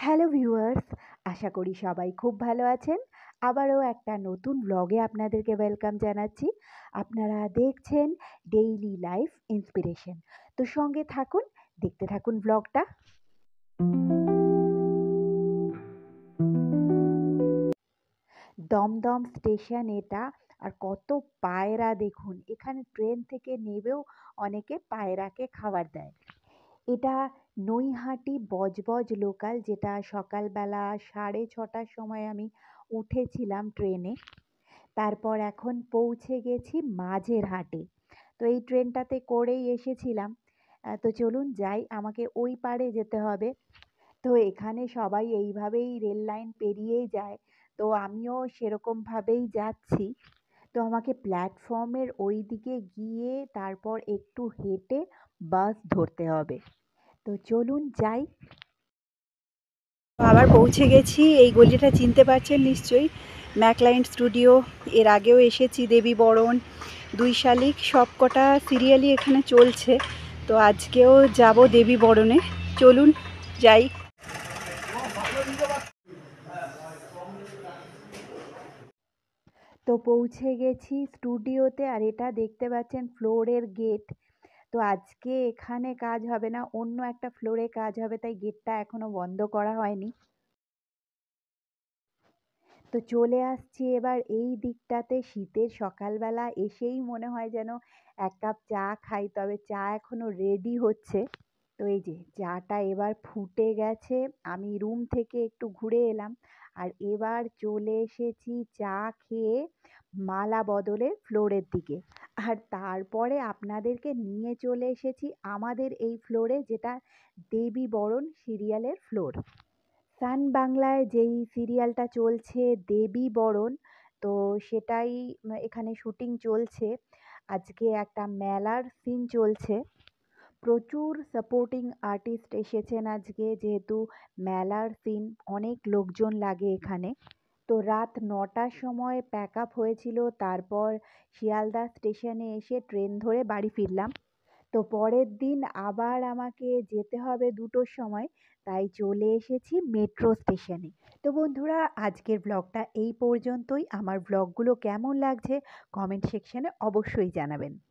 Hello viewers, আশা করি সবাই খুব ভালো আছেন। আবারও একটা নতুন ব্লগে আপনাদেরকে ওয়েলকাম জানাচ্ছি। আপনারা দেখছেন ডেইলি লাইফ ইন্সপিরেশন। তো সঙ্গে থাকুন, দেখতে থাকুন ব্লগটা। দমদম স্টেশন এটা। আর কত পায়রা দেখুন, এখানে ট্রেন থেকে নেবেও অনেকে পায়রাকে খাবার দেয়। এটা নৈহাটি বজবজ লোকাল, যেটা সকালবেলা 6:30টার সময় আমি উঠেছিলাম ট্রেনে। তারপর এখন পৌঁছে গেছি মাঝেরহাটে। তো এই ট্রেনটাতে করেই এসেছিলাম। তো চলুন যাই, আমাকে ওই পারে যেতে হবে। তো এখানে সবাই এইভাবেই রেল লাইন পেরিয়েই যায়, তো আমিও সেরকমভাবেই যাচ্ছি। তো আমাকে প্ল্যাটফর্মের ওই দিকে গিয়ে তারপর একটু হেঁটে বাস ধরতে হবে। তো চলুন যাই। আবার পৌঁছে গেছি, এই গলিটা চিনতে পারছেন নিশ্চয়ই, ম্যাকলাইন স্টুডিও। এর আগেও এসেছি, দেবী বরণ, দুই শালিক, সব কটা সিরিয়ালই এখানে চলছে। তো আজকেও যাব দেবী বরণে, চলুন যাই। তো পৌঁছে গেছি স্টুডিওতে, আর এটা দেখতে পাচ্ছেন ফ্লোরের গেট। তো আজকে এখানে কাজ হবে না, অন্য একটা ফ্লোরে কাজ হবে, তাই গেটটা এখনো বন্ধ করা হয়নি। তো চলে আসছি এবার এই দিকটাতে। শীতের সকালবেলা এসেই মনে হয় যেন এক কাপ চা খাই, তবে চা এখনো রেডি হচ্ছে। তো এই যে চাটা এবার ফুটে গেছে, আমি রুম থেকে একটু ঘুরে এলাম, আর এবার চলে এসেছি চা খেয়ে মালা বদলের ফ্লোরের দিকে। আর তারপরে আপনাদেরকে নিয়ে চলে এসেছি আমাদের এই ফ্লোরে, যেটা দেবী বরণ সিরিয়ালের ফ্লোর। সান বাংলায় যেই সিরিয়ালটা চলছে দেবী বরণ, তো সেটাই এখানে শুটিং চলছে। আজকে একটা মেলার সিন চলছে, প্রচুর সাপোর্টিং আর্টিস্ট এসেছেন আজকে, যেহেতু মেলার সিন অনেক লোকজন লাগে এখানে। তো রাত 9টার সময় প্যাক আপ হয়েছিল, তারপর শিয়ালদা স্টেশনে এসে ট্রেন ধরে বাড়ি ফিরলাম। তো পরের দিন আবার আমাকে যেতে হবে 2টোর সময়, তাই চলে এসেছি মেট্রো স্টেশনে। তো বন্ধুরা, আজকের ব্লগটা এই পর্যন্তই। আমার ব্লগগুলো কেমন লাগছে কমেন্ট সেকশনে অবশ্যই জানাবেন।